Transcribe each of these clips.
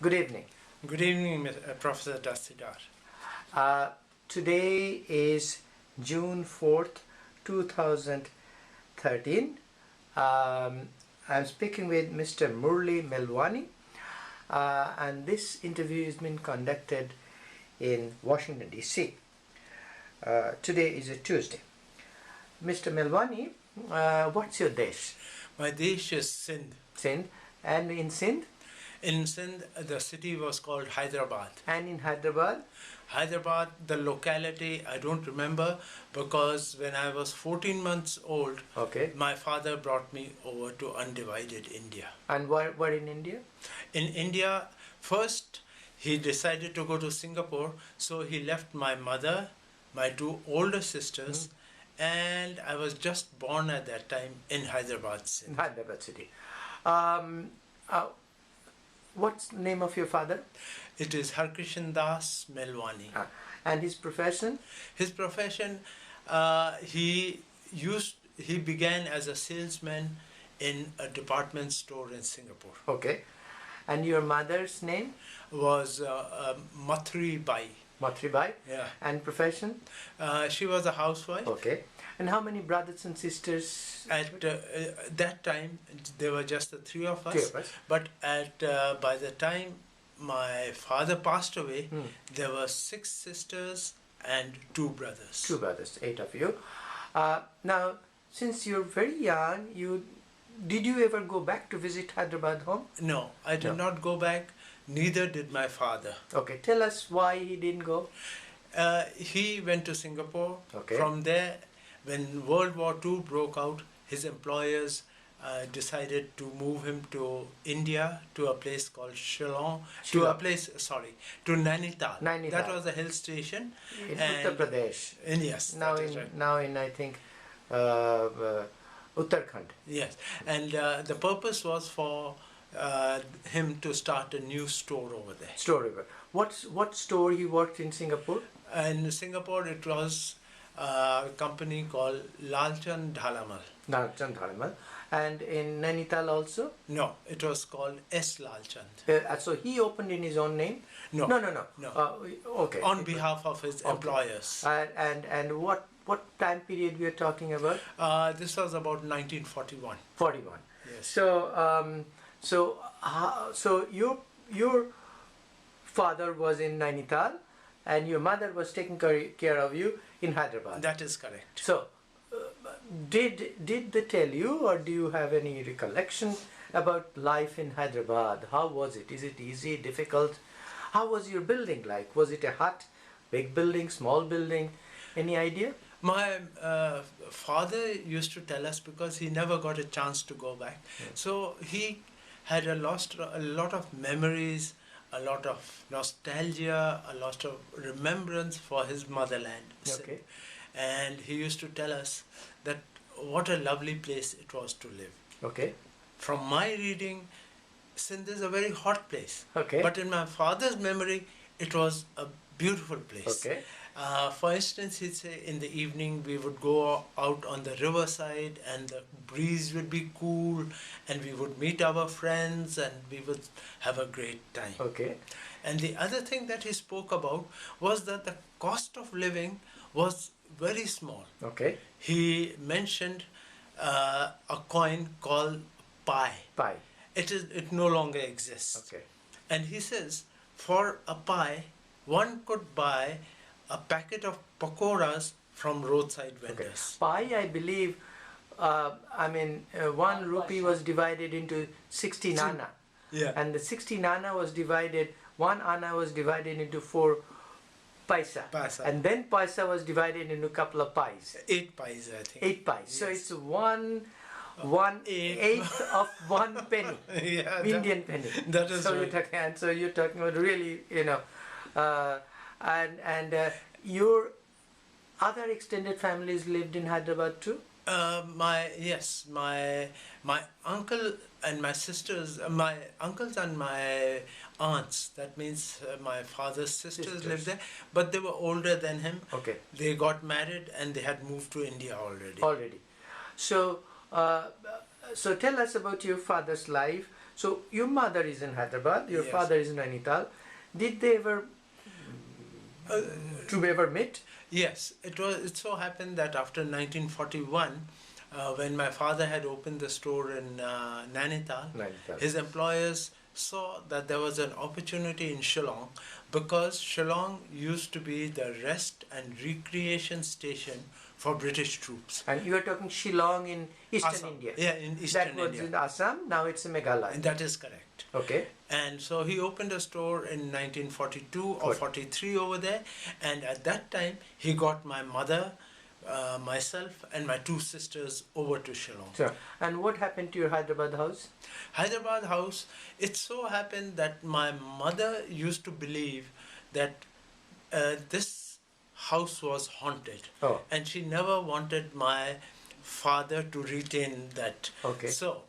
Good evening. Good evening, Professor Dastidar. Today is June 4th, 2013. I'm speaking with Mr. Murli Milwani, and this interview has been conducted in Washington D.C. Today is a Tuesday. Mr. Milwani, what's your desh? My desh is Sindh. Sindh. And in Sindh? In Sindh, the city was called Hyderabad. And in Hyderabad? Hyderabad, the locality, I don't remember, because when I was 14 months old, my father brought me over to undivided India. And where in India? In India, first he decided to go to Singapore, so he left my mother, my two older sisters, and I was just born at that time in Hyderabad city. In Hyderabad city. What's the name of your father? It is Harkrishan Das Milwani. And his profession? His profession, he began as a salesman in a department store in Singapore. Okay. And your mother's name? Was Mathri Bai. Mathri Bai? Yeah. And profession? She was a housewife. Okay. And how many brothers and sisters? At that time, there were just the three of us. Three of us. But by the time my father passed away, there were 6 sisters and 2 brothers. 2 brothers, 8 of you. Now, since you're very young, did you ever go back to visit Hyderabad home? No, I did not go back. Neither did my father. Okay, tell us why he didn't go. He went to Singapore. Okay. From there, when World War II broke out, his employers decided to move him to India, to a place called Shillong, to Nainital. Nainital. That was a hill station. In Uttar Pradesh. Yes. Now in I think Uttarakhand. Yes, and the purpose was for him to start a new store over there. What store he worked in Singapore? In Singapore, it was a company called Lalchand Dhalamal. Lalchand Dhalamal. And in Nainital also? No, it was called S. Lalchand. So he opened in his own name? No. Okay. On behalf of his employers. And what time period we are talking about? This was about 1941. 41. Yes. So your father was in Nainital, and your mother was taking care of you in Hyderabad. That is correct. So, did they tell you, or do you have any recollection about life in Hyderabad? How was it? Is it easy, difficult? How was your building like? Was it a hut, big building, small building? Any idea? My father used to tell us, because he never got a chance to go back. So he had a lot of memories, a lot of nostalgia, a lot of remembrance for his motherland. Okay. And he used to tell us that what a lovely place it was to live. Okay. From my reading, Sindh is a very hot place. Okay. But in my father's memory, it was a beautiful place. Okay. For instance, he'd say in the evening we would go out on the riverside and the breeze would be cool, and we would meet our friends and we would have a great time. Okay. And the other thing that he spoke about was that the cost of living was very small. Okay. He mentioned a coin called pi. Pi. It no longer exists. Okay. And he says for a pi, one could buy a packet of pakoras from roadside vendors. Okay. Pi, I believe, 1 rupee was divided into 60 nana. Yeah. And the 60 nana was divided, 1 anna was divided into 4 paisa. And then paisa was divided into a couple of pies. 8 pies, I think. 8 pies. Yes. So it's 1/8 of 1 penny. Yeah, Indian penny. That is right. So you're talking about really, your other extended families lived in Hyderabad too? My uncle and my sisters, my uncles and my aunts, that means my father's sisters lived there, but they were older than him. Okay. They got married and they had moved to India already. So tell us about your father's life. So your mother is in Hyderabad, your Yes. father is in Nainital. Did they ever to ever meet? Yes, it so happened that after 1941, when my father had opened the store in Nainital, Nainital. his employers saw that there was an opportunity in Shillong, because Shillong used to be the rest and recreation station for British troops. And you are talking Shillong in Eastern Assam. India. Yeah, in Eastern That was India. in Assam, now it's in Meghalaya. And that is correct. Okay. And so he opened a store in 1942 or 43 over there, and at that time he got my mother, myself and my two sisters over to Shillong. Sure. And what happened to your Hyderabad house? Hyderabad house, it so happened that my mother used to believe that this house was haunted. Oh. And she never wanted my father to retain that. Okay. So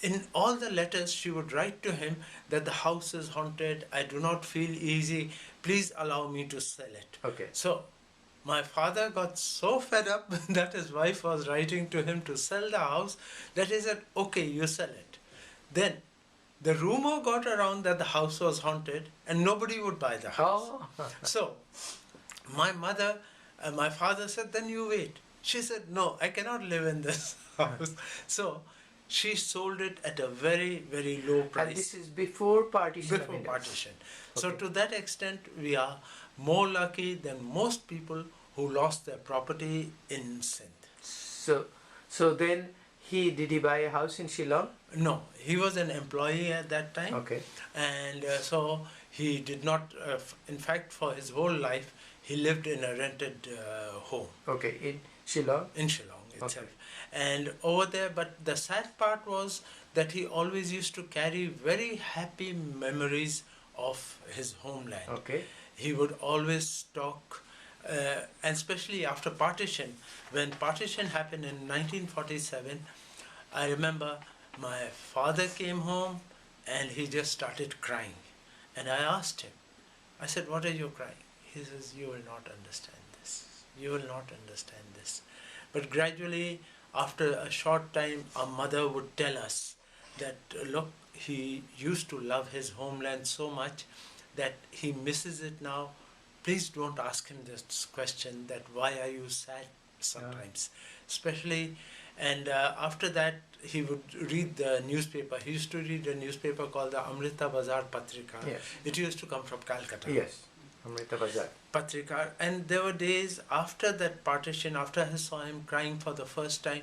in all the letters she would write to him that the house is haunted, I do not feel easy, please allow me to sell it. Okay. So my father got so fed up that his wife was writing to him to sell the house that he said, okay, you sell it. Then the rumor got around that the house was haunted and nobody would buy the house. Oh. So my father said, then you wait. She said, no, I cannot live in this house. So she sold it at a very, very low price. And this is before partition. Before partition. Okay. So to that extent, we are more lucky than most people who lost their property in Sindh. So then did he buy a house in Shillong? No, he was an employee at that time. Okay. And so he did not, in fact, for his whole life, he lived in a rented home. Okay, in Shillong? In Shillong itself. Okay. And over there, but the sad part was that he always used to carry very happy memories of his homeland. Okay. He would always talk, and especially after partition, when partition happened in 1947, I remember my father came home and he just started crying. And I asked him, I said, what are you crying? He says, you will not understand this. You will not understand this. But gradually, after a short time, our mother would tell us that, look, he used to love his homeland so much that he misses it now. Please don't ask him this question, that why are you sad sometimes? Especially, and after that, he would read the newspaper. He used to read a newspaper called the Amrita Bazar Patrika. Yes. It used to come from Calcutta. Yes, Amrita Bazar. Patrika. And there were days after that partition, after I saw him crying for the first time,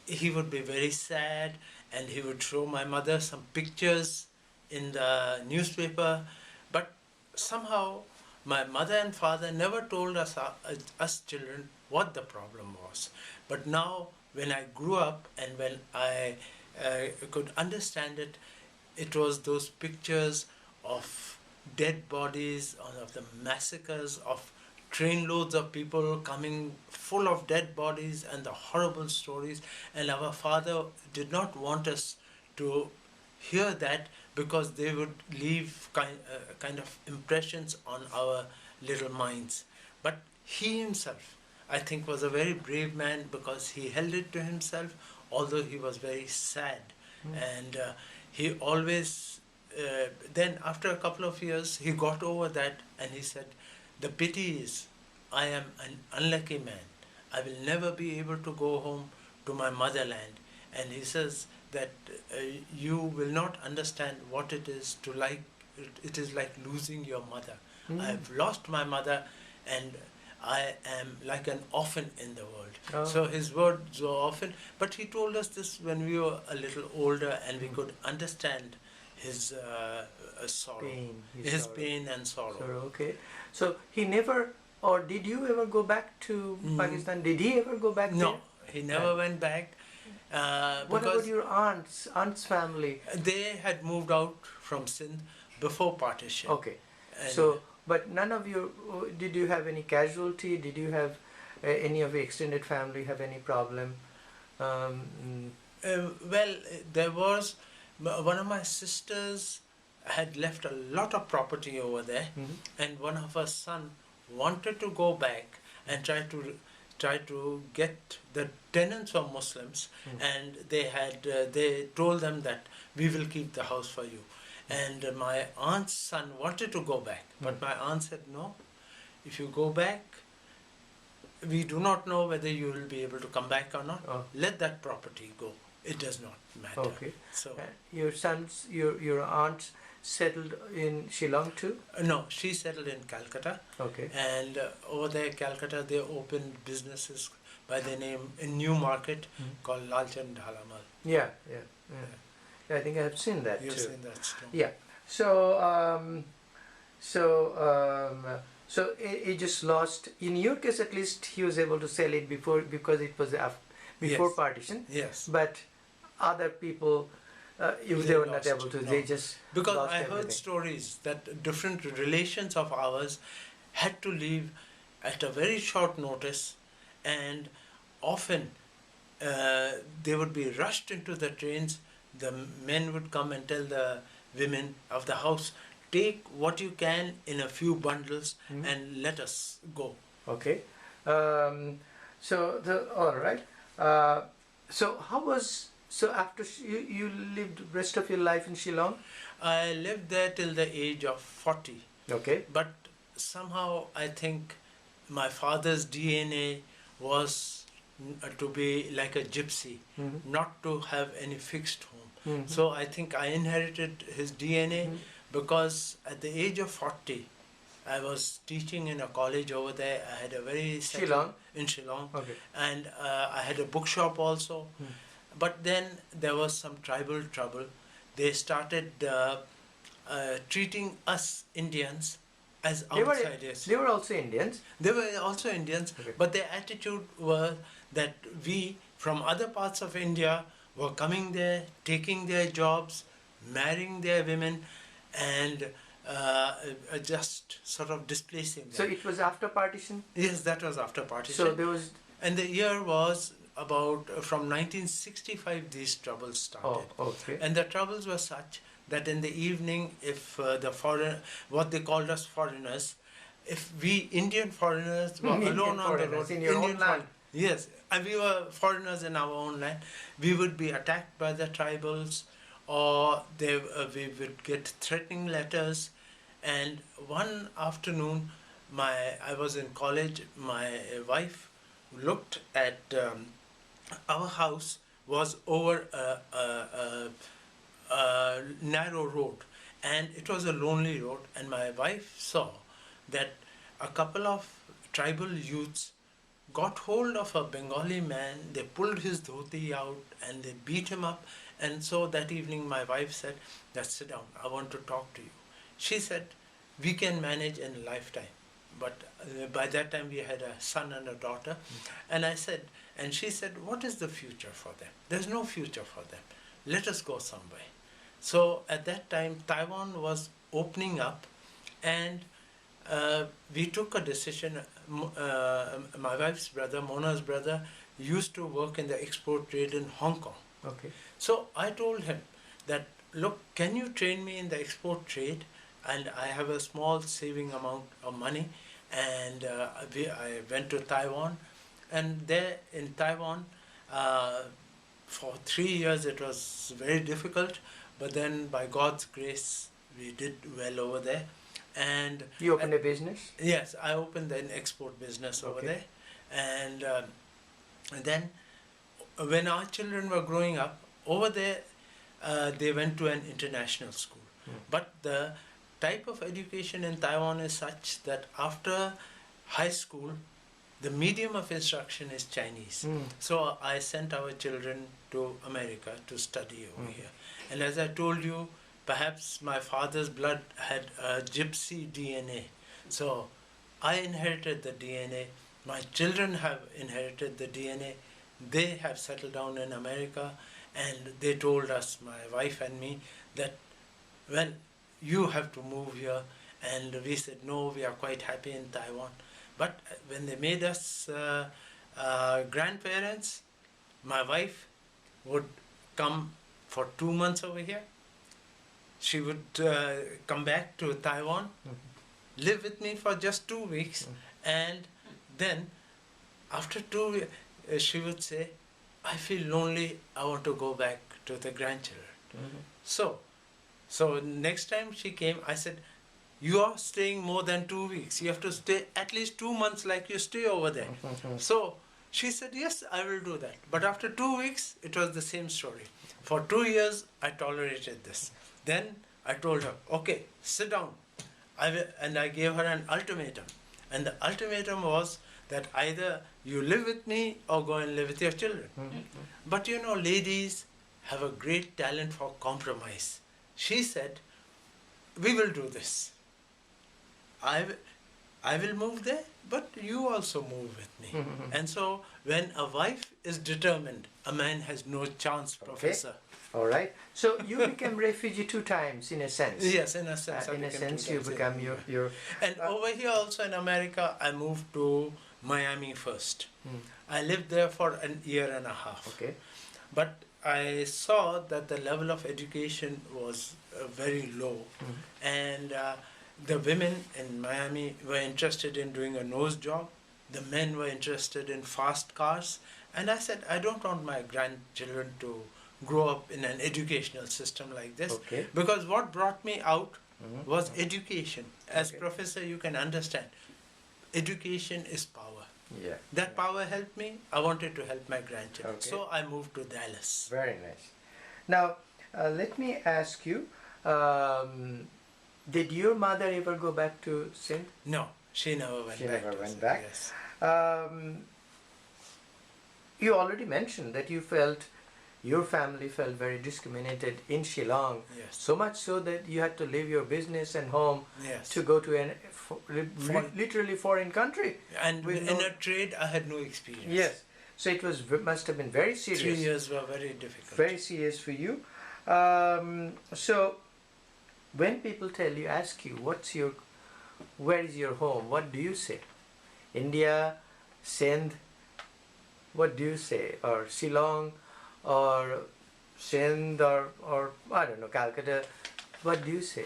he would be very sad, and he would show my mother some pictures in the newspaper. But somehow my mother and father never told us children what the problem was. But now when I grew up and when I could understand it, it was those pictures of dead bodies, of the massacres, of trainloads of people coming full of dead bodies and the horrible stories. And our father did not want us to hear that, because they would leave kind of impressions on our little minds. But he himself, I think, was a very brave man, because he held it to himself, although he was very sad. And he always, then after a couple of years, he got over that, and he said, the pity is, I am an unlucky man. I will never be able to go home to my motherland. And he says that you will not understand what it is to like, it is like losing your mother. I have lost my mother, and I am like an orphan in the world. Oh. So his words were orphan, but he told us this when we were a little older and we could understand his sorrow, his sorrow. pain and sorrow. Sorrow, okay. So he never, or did you ever go back to Pakistan? Did he ever go back No, there? he never went back. What about your aunt's family? They had moved out from Sindh before partition. Okay. And So, but none of you, did you have any casualty? Did you have any of your extended family have any problem? well, there was, one of my sisters had left a lot of property over there, and one of her son wanted to go back and try to tried to get the tenants were Muslims, and they told them that we will keep the house for you. And my aunt's son wanted to go back, but my aunt said, no, if you go back, we do not know whether you will be able to come back or not. Let that property go. It does not matter. Okay. So your aunt settled in Shillong too? no, she settled in Calcutta. Okay. And over there, Calcutta, they opened businesses by the name in New Market called Lalchan Dhalamal. Yeah. I think I have seen that You've too. seen that store. Yeah. So so he just lost. In your case, at least, he was able to sell it before, because it was before Yes. partition. Yes. But other people, if they were not able to, they just because lost I heard everything. stories that different relations of ours had to leave at a very short notice, and often they would be rushed into the trains. The men would come and tell the women of the house, take what you can in a few bundles and let us go. Okay. All right. So after you lived rest of your life in Shillong? I lived there till the age of 40. Okay. But somehow I think my father's DNA was to be like a gypsy, not to have any fixed home. So I think I inherited his DNA because at the age of 40, I was teaching in a college over there. I had a very Shillong? In Shillong. Okay. And I had a bookshop also. But then there was some tribal trouble. They started treating us Indians as outsiders. They were also Indians? They were also Indians, Okay. but their attitude was that we from other parts of India were coming there, taking their jobs, marrying their women, and just sort of displacing them. So it was after partition? Yes, that was after partition. So there was... And the year was about from 1965 these troubles started. Oh, okay. And the troubles were such that in the evening, if what they called us foreigners, if we Indian foreigners were Indian alone on the foreigners road, in your own land. Yes, and we were foreigners in our own land, we would be attacked by the tribals, or we would get threatening letters. And one afternoon, I was in college, my wife looked at our house was over a narrow road, and it was a lonely road, and my wife saw that a couple of tribal youths got hold of a Bengali man. They pulled his dhoti out and they beat him up. And so that evening my wife said, "Let's sit down, I want to talk to you." She said, "We can manage in a lifetime." But by that time we had a son and a daughter. And she said, "What is the future for them? There's no future for them. Let us go somewhere." So at that time Taiwan was opening up, and we took a decision. My wife's brother, Mona's brother, used to work in the export trade in Hong Kong. Okay. So I told him that, "Look, can you train me in the export trade? And I have a small saving amount of money." And I went to Taiwan, and there in Taiwan, for 3 years it was very difficult, but then by God's grace we did well over there. And You opened a business? yes, I opened an export business over there. And then when our children were growing up over there, they went to an international school. But the type of education in Taiwan is such that after high school, the medium of instruction is Chinese. So I sent our children to America to study over here. And as I told you, perhaps my father's blood had a gypsy DNA. So I inherited the DNA. My children have inherited the DNA. They have settled down in America, and they told us, my wife and me, that, well, you have to move here. And we said, no, we are quite happy in Taiwan. But when they made us grandparents, my wife would come for 2 months over here. She would come back to Taiwan, live with me for just 2 weeks, and then After 2 weeks, she would say, I feel lonely, I want to go back to the grandchildren. So next time she came, I said, you are staying more than 2 weeks. You have to stay at least 2 months like you stay over there. So she said, yes, I will do that. But after 2 weeks, it was the same story. For 2 years, I tolerated this. Then I told her, okay, sit down. And I gave her an ultimatum. And the ultimatum was that either you live with me or go and live with your children. But you know, ladies have a great talent for compromise. She said, we will do this. I will move there, but you also move with me. And so when a wife is determined, a man has no chance, Professor. All right. So you became refugee 2 times, in a sense. Yes, in a sense. In a sense, you become your. And over here also in America, I moved to Miami first. I lived there for a year and a half. Okay. But I saw that the level of education was very low, and the women in Miami were interested in doing a nose job. The men were interested in fast cars, and I said, I don't want my grandchildren to grow up in an educational system like this, because what brought me out was education. As professor, you can understand, education is power. Yeah. That power helped me. I wanted to help my grandchildren. So I moved to Dallas. Very nice. Now, let me ask you, did your mother ever go back to Sindh? No, she never went back. She never went back. Yes. You already mentioned that your family felt very discriminated in Shillong. Yes. So much so that you had to leave your business and home to go to a literally foreign country. And in a trade, I had no experience. Yes. So it must have been very serious. 3 years were very difficult. Very serious for you. So when people ask you, where is your home? What do you say? India, Sindh, what do you say? Or Shillong, or Sindh, or I don't know, Calcutta. What do you say?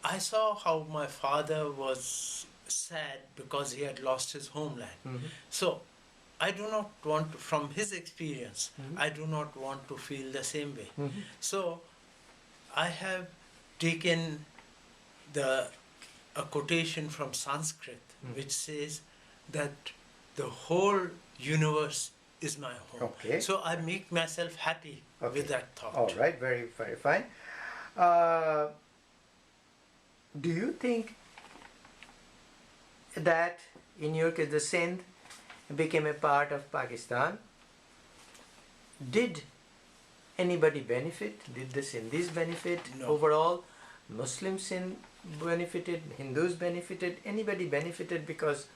I saw how my father was sad because he had lost his homeland. So I do not want to, from his experience, I do not want to feel the same way. So I have taken a quotation from Sanskrit which says that the whole universe is my home. So I make myself happy with that thought. All right, very, very fine. Do you think that in your case the Sindh became a part of Pakistan? Did anybody benefit? Did the Sindhis benefit overall? Muslims benefited, Hindus benefited, anybody benefited because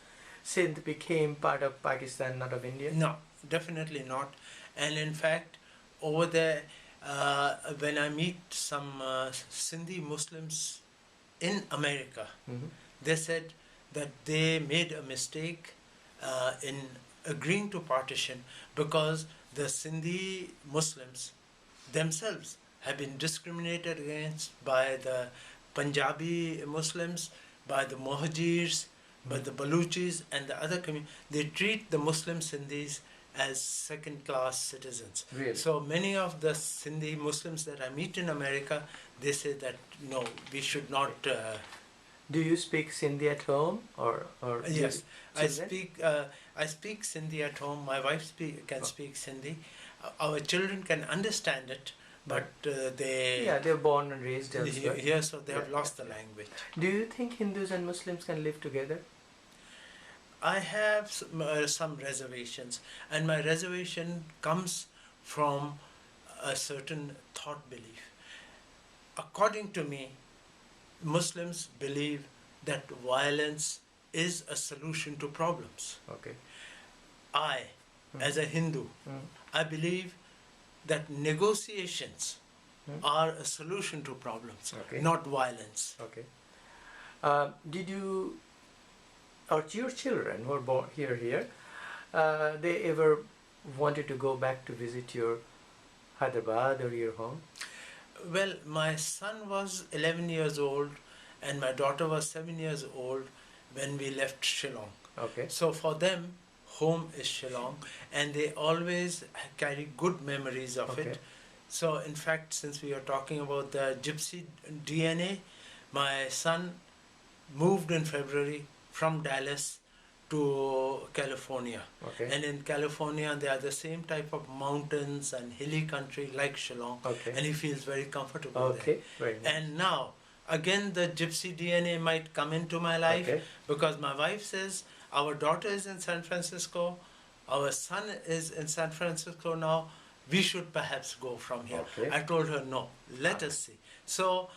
Sindh became part of Pakistan, not of India? No, definitely not. And in fact, over there, when I meet some Sindhi Muslims in America, they said that they made a mistake in agreeing to partition because the Sindhi Muslims themselves have been discriminated against by the Punjabi Muslims, by the Mohajirs, by the Baluchis and the other communities. They treat the Muslim Sindhis as second-class citizens. Really? So many of the Sindhi Muslims that I meet in America, they say that no, we should not. Do you speak Sindhi at home, or yes, I speak Sindhi at home. My wife can speak Sindhi. Our children can understand it, but they're born and raised elsewhere. Here, so they have lost the language. Do you think Hindus and Muslims can live together? I have some reservations, and my reservation comes from a certain thought belief. According to me, Muslims believe that violence is a solution to problems. I, as a Hindu, I believe that negotiations are a solution to problems, not violence. Did you, or your children who were born here, they ever wanted to go back to visit your Hyderabad or your home? Well, my son was 11 years old and my daughter was 7 years old when we left Shillong. So for them, home is Shillong, and they always carry good memories of it. So in fact, since we are talking about the gypsy DNA, my son moved in February from Dallas to California. And in California, they are the same type of mountains and hilly country like Shillong, and he feels very comfortable there. Very nice. And now, again, the gypsy DNA might come into my life because my wife says our daughter is in San Francisco, our son is in San Francisco now, we should perhaps go from here. I told her, no, let us see. So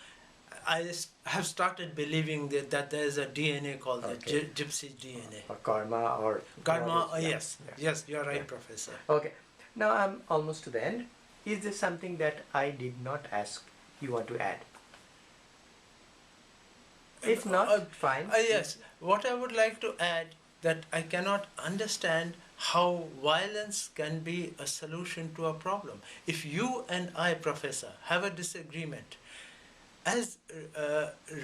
I have started believing that there is a DNA called the gypsy DNA. Or karma or... Karma, yes, you're right, Professor. Okay, now I'm almost to the end. Is there something that I did not ask you want to add? If not, fine. Yes, what I would like to add that I cannot understand how violence can be a solution to a problem. If you and I, Professor, have a disagreement, as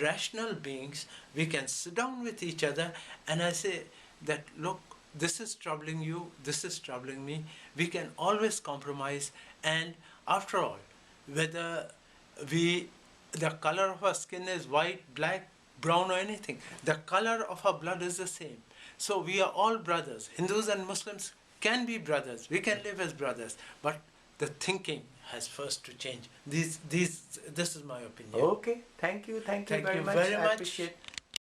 rational beings, we can sit down with each other and I say that, look, this is troubling you, this is troubling me. We can always compromise, and after all, whether the color of our skin is white, black, brown or anything, the color of our blood is the same. So we are all brothers. Hindus and Muslims can be brothers. We can live as brothers. But the thinking has first to change. This is my opinion. Okay. Thank you very much. I appreciate